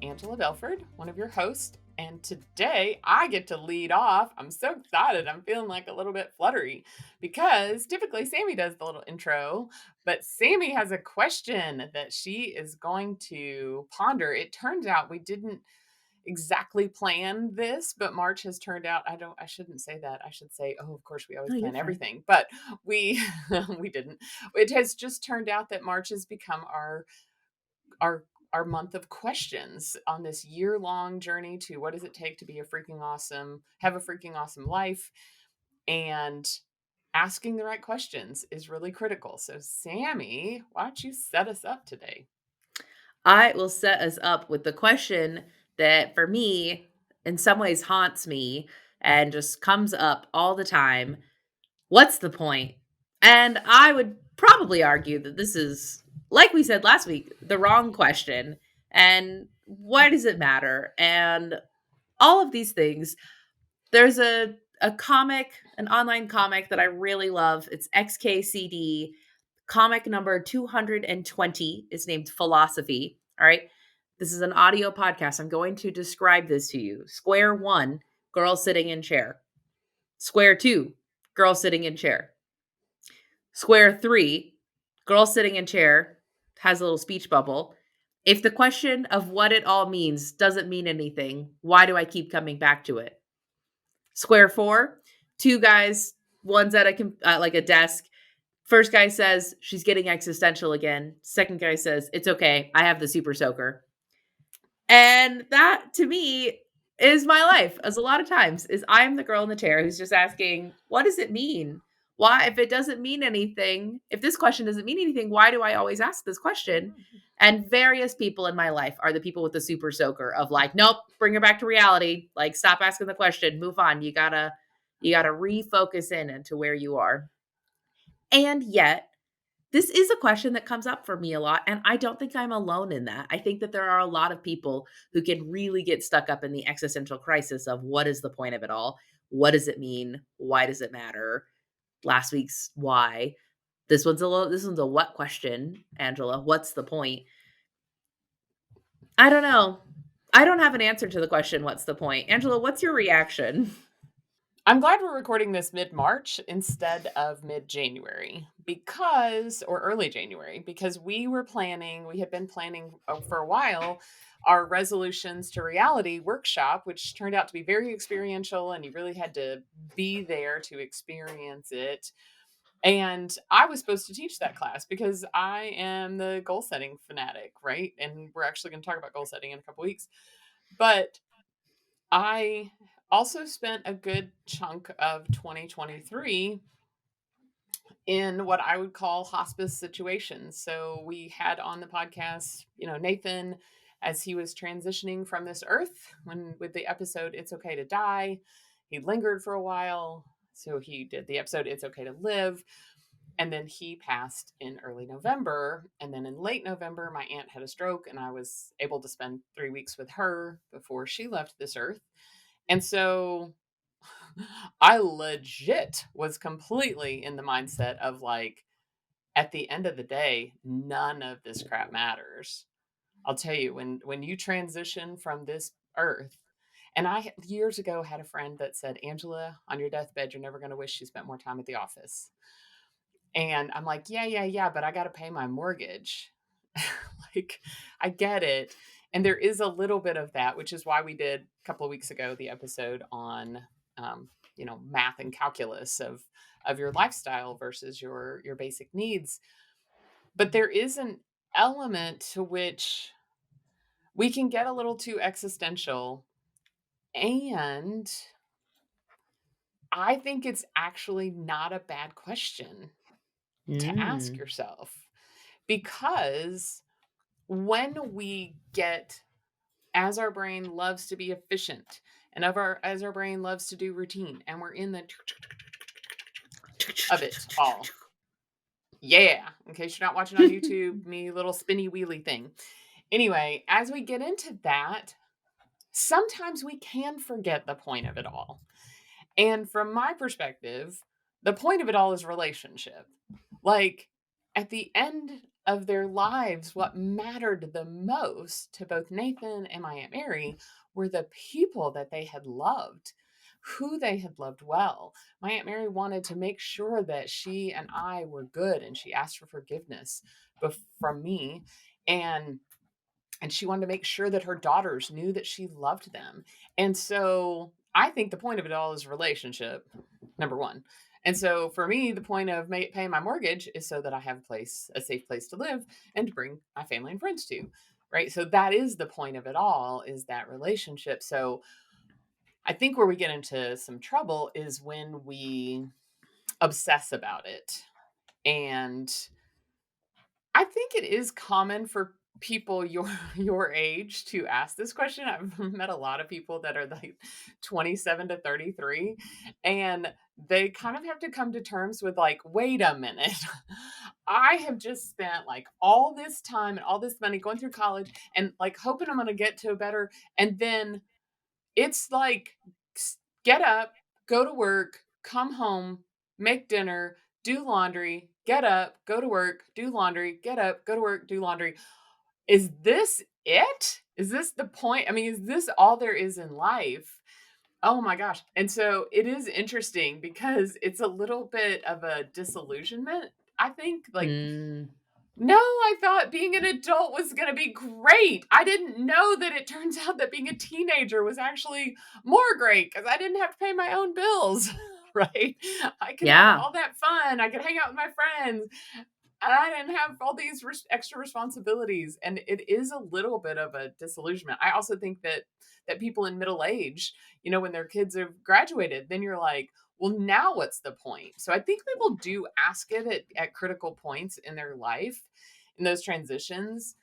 Angela Belford, one of your hosts, and today I get to lead off. I'm so excited. I'm feeling like a little bit fluttery because typically Sammy does the little intro, but Sammy has a question that she is going to ponder. It turns out we didn't exactly plan this, but March has turned out I shouldn't say that. I should say, oh, of course we always No, you're plan fine. everything, but we we didn't. It has just turned out that March has become our our month of questions on this year-long journey to what does it take to be a freaking awesome, have a freaking awesome life. And asking the right questions is really critical. So, Sammy, why don't you set us up today? I will set us up with the question that for me, in some ways, haunts me and just comes up all the time. What's the point? And I would probably argue that this is, like we said last week, the wrong question. And why does it matter? And all of these things. There's a comic, an online comic that I really love. It's XKCD. Comic number 220 is named Philosophy. All right. This is an audio podcast. I'm going to describe this to you. Square one, girl sitting in chair. Square two, girl sitting in chair. Square three, girl sitting in chair, has a little speech bubble. If the question of what it all means doesn't mean anything, why do I keep coming back to it? Square four, two guys, one's at like a desk. First guy says she's getting existential again. Second guy says it's okay. I have the super soaker. And that to me is my life. As a lot of times is I'm the girl in the chair who's just asking, what does it mean? Why, if it doesn't mean anything, if this question doesn't mean anything, why do I always ask this question? And various people in my life are the people with the super soaker of like, nope, bring her back to reality. Like, stop asking the question, move on. You gotta refocus in into where you are. And yet, this is a question that comes up for me a lot, and I don't think I'm alone in that. I think that there are a lot of people who can really get stuck up in the existential crisis of what is the point of it all? What does it mean? Why does it matter? Last week's why. This one's a what question, Angela. What's the point? I don't know. I don't have an answer to the question, what's the point? Angela, what's your reaction? I'm glad we're recording this mid March instead of mid January or early January, because we had been planning for a while our resolutions to reality workshop, which turned out to be very experiential and you really had to be there to experience it. And I was supposed to teach that class because I am the goal setting fanatic, right? And we're actually going to talk about goal setting in a couple weeks. But I also spent a good chunk of 2023 in what I would call hospice situations. So we had on the podcast, Nathan as he was transitioning from this earth when with the episode It's Okay to Die. He lingered for a while. So he did the episode It's Okay to Live. And then he passed in early November. And then in late November, my aunt had a stroke, and I was able to spend 3 weeks with her before she left this earth. And so I legit was completely in the mindset of like, at the end of the day, none of this crap matters. I'll tell you, when you transition from this earth, and years ago had a friend that said, Angela, on your deathbed, you're never going to wish you spent more time at the office. And I'm like, yeah, yeah, yeah, but I got to pay my mortgage. Like, I get it. And there is a little bit of that, which is why we did a couple of weeks ago the episode on, math and calculus of your lifestyle versus your basic needs. But there is an element to which we can get a little too existential, and I think it's actually not a bad question to ask Mm. yourself, because when we get, as our brain loves to be efficient and as our brain loves to do routine, and we're in the of it all. Yeah, in case you're not watching on YouTube, me little spinny wheelie thing. Anyway, as we get into that, sometimes we can forget the point of it all. And from my perspective, the point of it all is relationship. Like, at the end of their lives, what mattered the most to both Nathan and my Aunt Mary were the people that they had loved, who they had loved well. My Aunt Mary wanted to make sure that she and I were good, and she asked for forgiveness from me. And she wanted to make sure that her daughters knew that she loved them. And so I think the point of it all is relationship, number one. And so for me, the point of paying my mortgage is so that I have a safe place to live and to bring my family and friends to. Right. So that is the point of it all, is that relationship. So I think where we get into some trouble is when we obsess about it. And I think it is common for people your your age to ask this question. I've met a lot of people that are like 27 to 33, and they kind of have to come to terms with like, wait a minute. I have just spent like all this time and all this money going through college and like hoping I'm going to get to a better, and then it's like, get up, go to work, come home, make dinner, do laundry, get up, go to work, do laundry, get up, go to work, do laundry. Is this it? Is this the point? I mean, is this all there is in life? Oh my gosh. And so it is interesting because it's a little bit of a disillusionment, I think. Like, Mm. no, I thought being an adult was gonna be great. I didn't know that it turns out that being a teenager was actually more great because I didn't have to pay my own bills, right? I could have Yeah. all that fun. I could hang out with my friends, and I didn't have all these extra responsibilities. And it is a little bit of a disillusionment. I also think that people in middle age, when their kids have graduated, then you're like, well, now what's the point? So I think people do ask it at critical points in their life, in those transitions,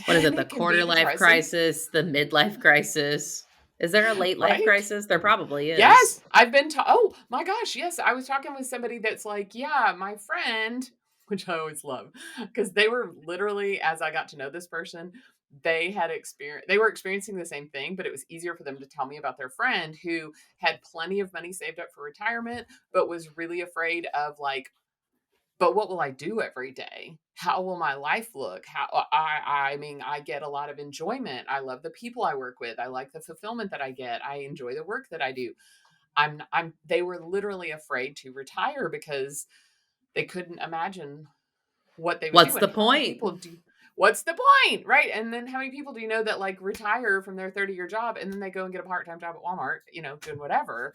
What is and it? The it can be quarter life depressing. crisis, the midlife crisis. Is there a late life Right? crisis? There probably is. Yes, I've been to oh my gosh, yes, I was talking with somebody that's like, "Yeah, my friend," which I always love, because they were literally, as I got to know this person, they were experiencing the same thing, but it was easier for them to tell me about their friend who had plenty of money saved up for retirement, but was really afraid of, like, "But what will I do every day? How will my life look? How I mean, I get a lot of enjoyment. I love the people I work with. I like the fulfillment that I get. I enjoy the work that I do." They were literally afraid to retire because they couldn't imagine what they would What's do, and the how many point? people do what's the point, right? And then how many people do you know that, like, retire from their 30-year job and then they go and get a part-time job at Walmart, doing whatever,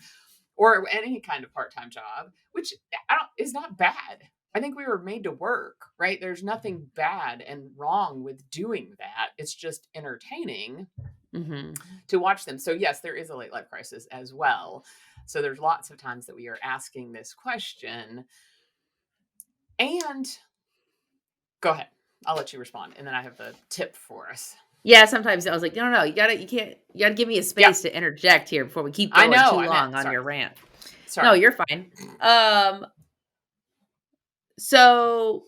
or any kind of part-time job, which I don't is not bad. I think we were made to work, right? There's nothing bad and wrong with doing that. It's just entertaining Mhm. to watch them. So yes, there is a late life crisis as well. So there's lots of times that we are asking this question. And go ahead. I'll let you respond. And then I have the tip for us. Yeah, sometimes I was like, "No, no, you gotta give me a Yeah, space to interject here before we keep I going know. too I meant, long on sorry. your rant." No, Sorry. you're fine. Um, so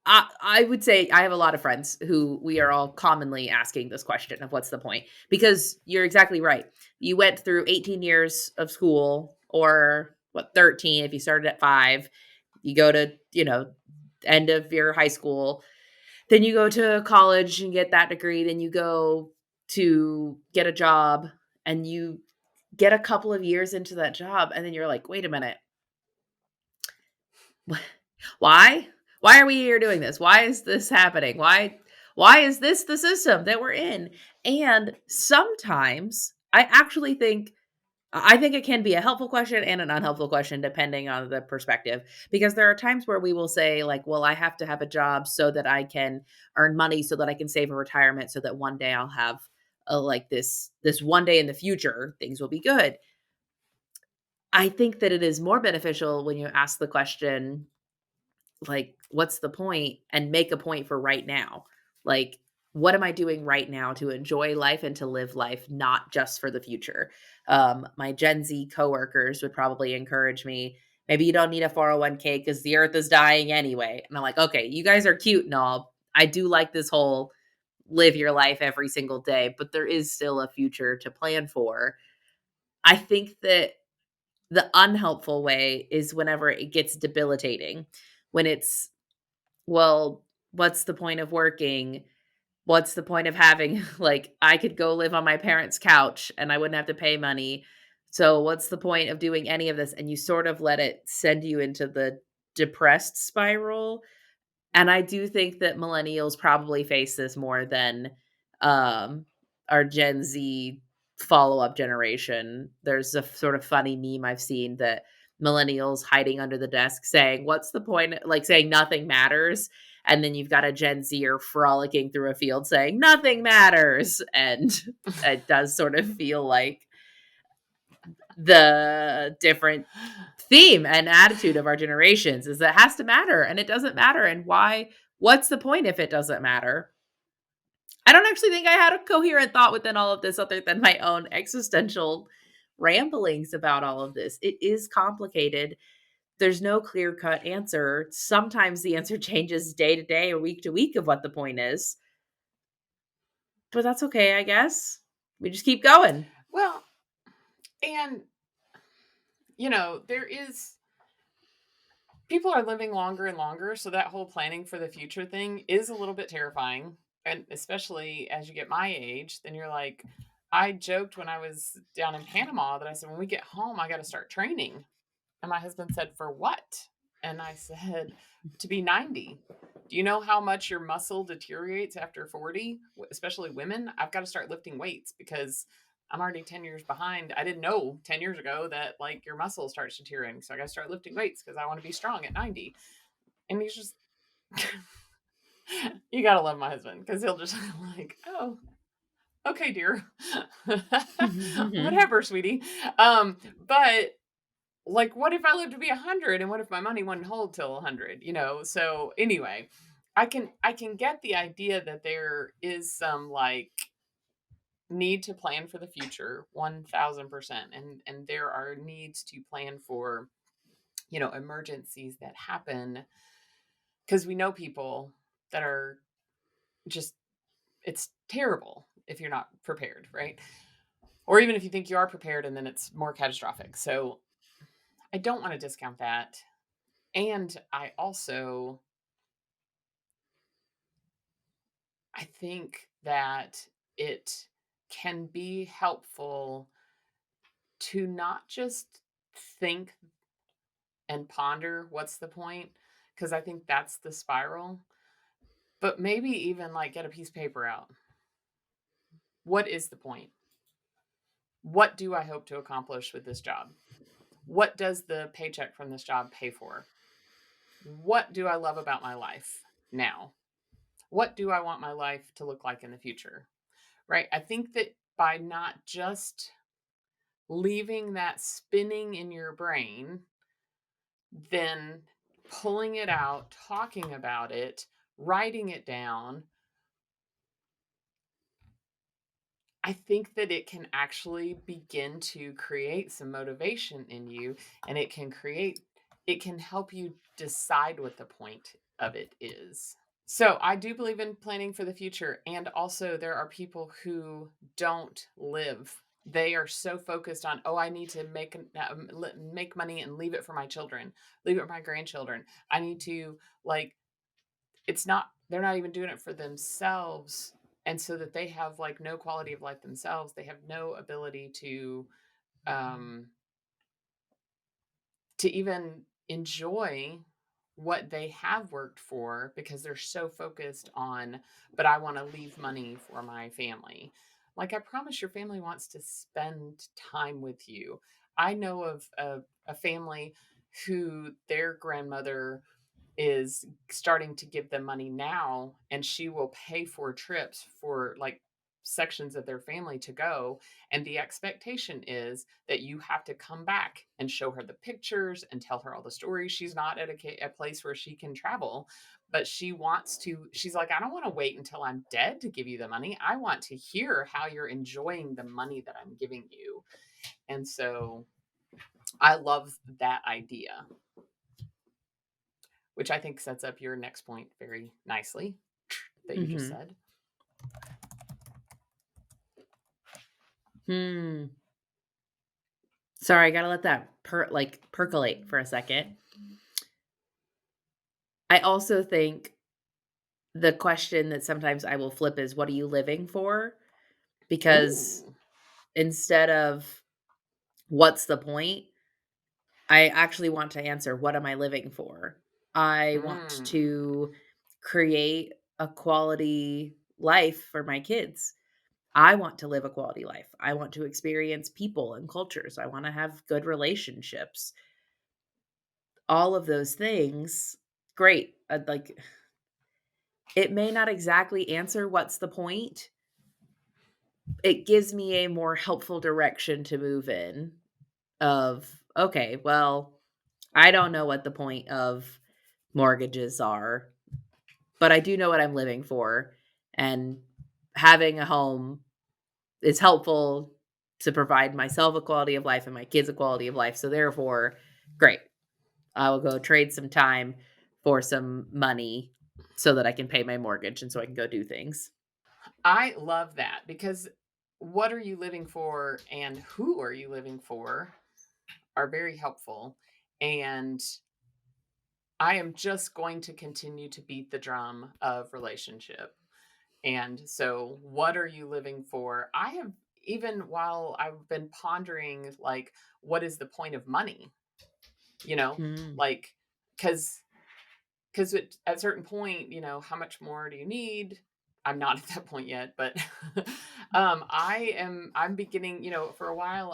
I would say I have a lot of friends who we are all commonly asking this question of what's the point? Because you're exactly right. You went through 18 years of school, or what, 13 if you started at 5. You go to, end of your high school, then you go to college and get that degree, then you go to get a job, and you get a couple of years into that job, and then you're like, "Wait a minute. Why? Why are we here doing this? Why is this happening? Why is this the system that we're in?" And sometimes I think it can be a helpful question and an unhelpful question depending on the perspective, because there are times where we will say like, "Well, I have to have a job so that I can earn money so that I can save a retirement so that one day I'll have like this one day in the future things will be good." I think that it is more beneficial when you ask the question, like, what's the point, and make a point for right now. Like, what am I doing right now to enjoy life and to live life, not just for the future? My Gen Z coworkers would probably encourage me, maybe you don't need a 401k because the earth is dying anyway. And I'm like, okay, you guys are cute and all. I do like this whole live your life every single day, but there is still a future to plan for. I think that the unhelpful way is whenever it gets debilitating, when it's, well, What's the point of working? What's the point of having like, I could go live on my parents' couch and I wouldn't have to pay money. So what's the point of doing any of this? And you sort of let it send you into the depressed spiral. And I do think that millennials probably face this more than, um, our Gen Z follow-up generation. There's a sort of funny meme I've seen that millennials hiding under the desk saying, "What's the point?" Like, saying nothing matters, and then you've got a Gen Zer frolicking through a field saying, "Nothing matters," and it does sort of feel like the different theme and attitude of our generations is that it has to matter, and it doesn't matter, and what's the point if it doesn't matter? I don't actually think I had a coherent thought within all of this other than my own existential ramblings about all of this. It is complicated. There's no clear-cut answer. Sometimes the answer changes day to day or week to week of what the point is, but that's okay, I guess. We just keep going. Well, and there is people are living longer and longer, so that whole planning for the future thing is a little bit terrifying. And especially as you get my age, then you're like, I joked when I was down in Panama that I said, when we get home, I got to start training. And my husband said, for what? And I said, to be 90. Do you know how much your muscle deteriorates after 40, especially women? I've got to start lifting weights because I'm already 10 years behind. I didn't know 10 years ago that like your muscle starts deteriorating. So I got to start lifting weights because I want to be strong at 90. And he's just, you got to love my husband because he'll just like, oh, okay, dear. Whatever, sweetie. But like, what if I live to be 100 and what if my money wouldn't hold till 100, so anyway, I can get the idea that there is some like need to plan for the future 1000%, and there are needs to plan for emergencies that happen because we know people that are just it's terrible if you're not prepared, right? Or even if you think you are prepared and then it's more catastrophic. So I don't want to discount that. And I think that it can be helpful to not just think and ponder what's the point, because I think that's the spiral, but maybe even like get a piece of paper out. What is the point? What do I hope to accomplish with this job? What does the paycheck from this job pay for? What do I love about my life now? What do I want my life to look like in the future? Right? I think that by not just leaving that spinning in your brain, then pulling it out, talking about it, writing it down, I think that it can actually begin to create some motivation in you, and it can help you decide what the point of it is. So I do believe in planning for the future. And also, there are people who don't live. They are so focused on, oh, I need to make money and leave it for my children, leave it for my grandchildren. I need to like, it's not, they're not even doing it for themselves. And so that they have like no quality of life themselves. They have no ability um, to even enjoy what they have worked for because they're so focused on, but I want to leave money for my family. Like, I promise your family wants to spend time with you. I know of a family who their grandmother is starting to give them money now, and she will pay for trips for like sections of their family to go, and the expectation is that you have to come back and show her the pictures and tell her all the stories. She's not at a place where she can travel, but she's like, I don't want to wait until I'm dead to give you the money. I want to hear how you're enjoying the money that I'm giving you. And so I love that idea, which I think sets up your next point very nicely that you just Mhm. said. Hmm. Sorry, I gotta let that percolate for a second. I also think The question that sometimes I will flip is, "What are you living for?" Because Ooh. instead of, "What's the point?" I actually want to answer, "What am I living for?" I want Mm. to create a quality life for my kids. I want to live a quality life. I want to experience people and cultures. I wanna have good relationships. All of those things, great. Like, it may not exactly answer what's the point. It gives me a more helpful direction to move in of, okay, well, I don't know what the point of mortgages are, but I do know what I'm living for, and having a home is helpful to provide myself a quality of life and my kids a quality of life, so therefore, great. I will go trade some time for some money so that I can pay my mortgage and so I can go do things. I love that because what are you living for and who are you living for are very helpful. And I am just going to continue to beat the drum of relationship. And so, what are you living for? I have, even while I've been pondering, like, what is the point of money? You know, Mm. like, because at a certain point, how much more do you need? I'm not at that point yet, but I'm beginning, for a while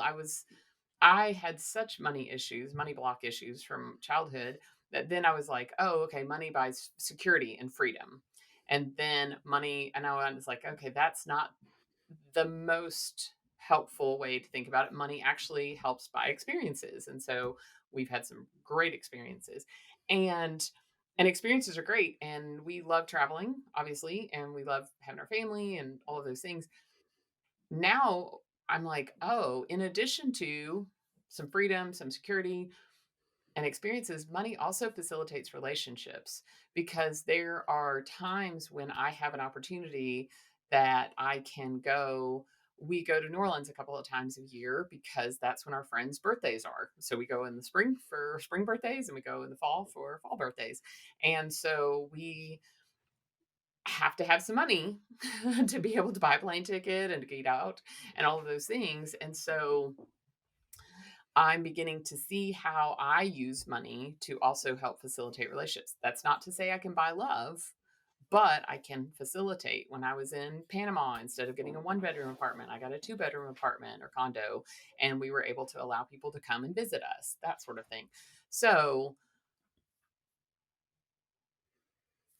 I had such money issues, money block issues from childhood that then I was like, oh, okay, money buys security and freedom. And then money, and I was like, okay, that's not the most helpful way to think about it. Money actually helps buy experiences. And so we've had some great experiences. And experiences are great. And we love traveling, obviously, and we love having our family and all of those things. Now I'm like, oh, in addition to some freedom, some security, and experiences, money also facilitates relationships because there are times when I have an opportunity that I can go. We go to New Orleans a couple of times a year because that's when our friends' birthdays are. So we go in the spring for spring birthdays and we go in the fall for fall birthdays. And so we have to have some money to be able to buy a plane ticket and to get out and all of those things. And so I'm beginning to see how I use money to also help facilitate relationships. That's not to say I can buy love, but I can facilitate. When I was in Panama, instead of getting a one-bedroom apartment, I got a two-bedroom apartment or condo, and we were able to allow people to come and visit us, that sort of thing. So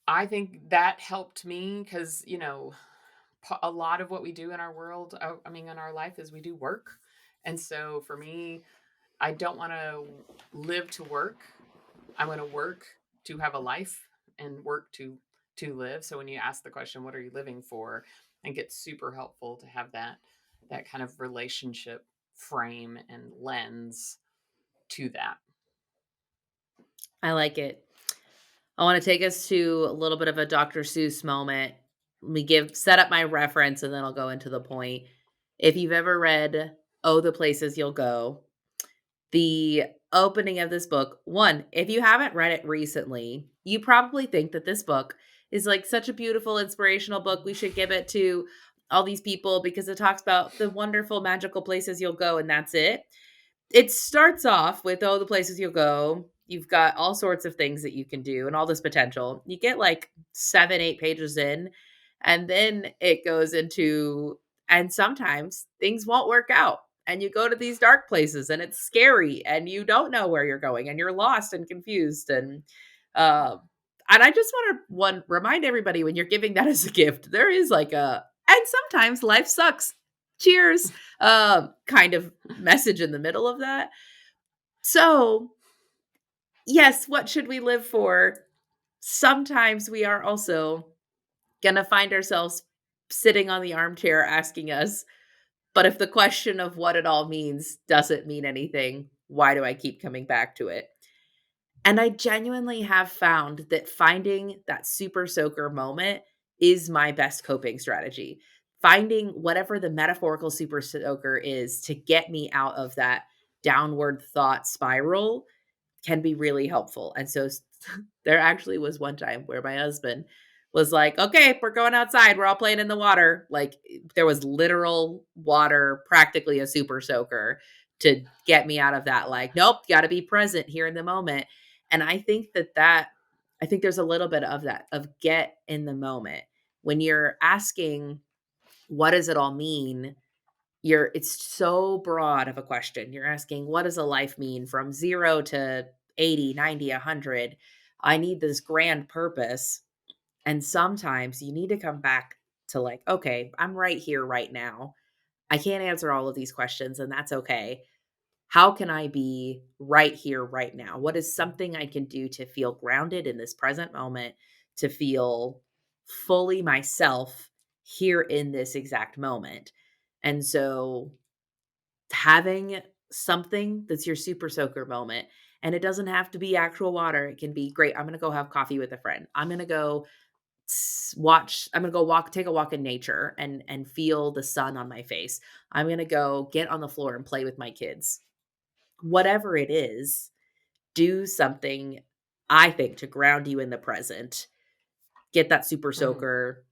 I think that helped me because, a lot of what we do in our world, I mean, in our life, is we do work. And so for me, I don't want to live to work. I want to work to have a life and work to live. So when you ask the question, what are you living for? I think it's super helpful to have that kind of relationship frame and lens to that. I like it. I wanna take us to a little bit of a Dr. Seuss moment. Let me give set up my reference, and then I'll go into the point. If you've ever read "Oh, the Places You'll Go," the opening of this book 1, if you haven't read it recently, you probably think that this book is, like, such a beautiful, inspirational book, we should give it to all these people because it talks about the wonderful, magical places you'll go, and that's it. It starts off with, "Oh, the places you'll go." You've got all sorts of things that you can do and all this potential. You get, like, 7, 8 pages in, and then it goes into, and sometimes things won't work out, and you go to these dark places, and it's scary, and you don't know where you're going, and you're lost and confused, um, and I just wanna, 1, remind everybody when you're giving that as a gift, there is, like, a "And sometimes life sucks. Cheers," kind of message in the middle of that. So, yes, what should we live for? Sometimes we are also gonna find ourselves sitting on the armchair asking us, but if the question of what it all means doesn't mean anything, why do I keep coming back to it? And I genuinely have found that finding that super soaker moment is my best coping strategy. Finding whatever the metaphorical super soaker is to get me out of that downward thought spiral can be really helpful. And so there actually was one time where my husband was like, "Okay, we're going outside. We're all playing in the water." Like, there was literal water, practically a super soaker to get me out of that, like, "Nope, gotta be present here in the moment." And I think there's a little bit of that, of get in the moment. When you're asking, "What does it all mean?" It's so broad of a question. You're asking, "What does a life mean from 0 to 80, 90, 100? I need this grand purpose." And sometimes you need to come back to like, "Okay, I'm right here right now. I can't answer all of these questions, and that's okay. How can I be right here right now? What is something I can do to feel grounded in this present moment, to feel fully myself here in this exact moment?" And so having something that's your super soaker moment, and it doesn't have to be actual water. It can be, "Great, I'm going to go have coffee with a friend. I'm gonna go walk take a walk in nature and feel the sun on my face. I'm gonna go get on the floor and play with my kids." Whatever it is, do something, I think, to ground you in the present. Get that super Mhm. soaker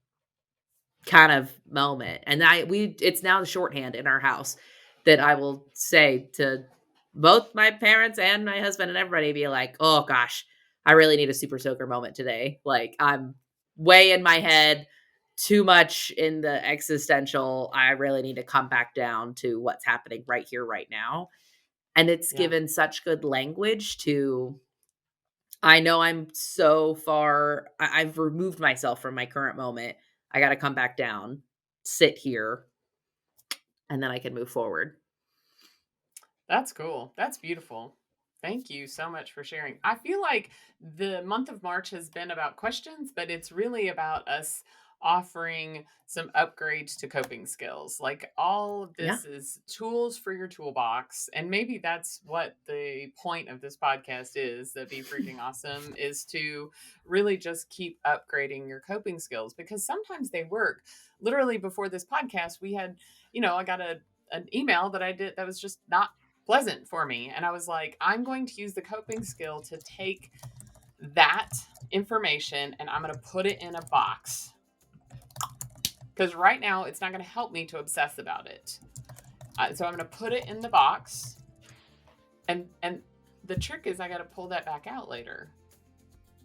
kind of moment. And it's now the shorthand in our house that I will say to both my parents and my husband and everybody, be like, "Oh gosh, I really need a super soaker moment today. Like, I'm way in my head, too much in the existential. I really need to come back down to what's happening right here, right now." And it's Yeah. given such good language to, I know I'm so far, I've removed myself from my current moment. I got to come back down, sit here, and then I can move forward. That's cool. That's beautiful. Thank you so much for sharing. I feel like the month of March has been about questions, but it's really about us offering some upgrades to coping skills. Like all of Yeah. this is tools for your toolbox. And maybe that's what the point of this podcast is, that Be Freaking Awesome, is to really just keep upgrading your coping skills because sometimes they work. Literally before this podcast, we had, I got an email that I did that was just not pleasant for me. And I was like, I'm going to use the coping skill to take that information and I'm going to put it in a box. Because right now it's not going to help me to obsess about it. So I'm going to put it in the box. And the trick is I got to pull that back out later.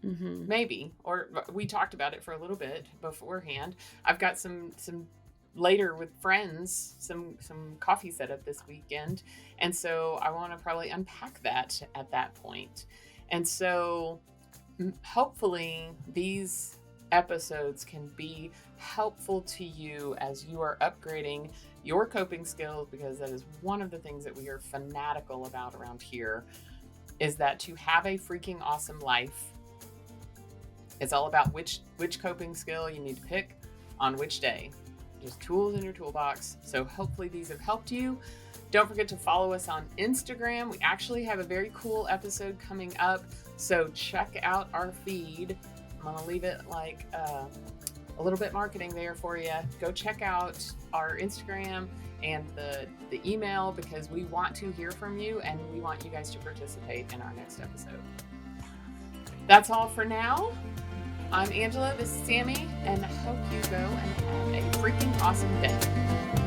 Mhm. Maybe. Or we talked about it for a little bit beforehand. I've got some later with friends, some coffee set up this weekend. And so I want to probably unpack that at that point. And so hopefully these episodes can be helpful to you as you are upgrading your coping skills, because that is one of the things that we are fanatical about around here, is that to have a freaking awesome life, it's all about which coping skill you need to pick on which day. Just tools in your toolbox. So hopefully these have helped you. Don't forget to follow us on Instagram. We actually have a very cool episode coming up, so check out our feed. I'm gonna leave it like a little bit marketing there for you. Go check out our Instagram and the email, because we want to hear from you and we want you guys to participate in our next episode. That's all for now. I'm Angela, this is Sammy, and I hope you go and have a freaking awesome day.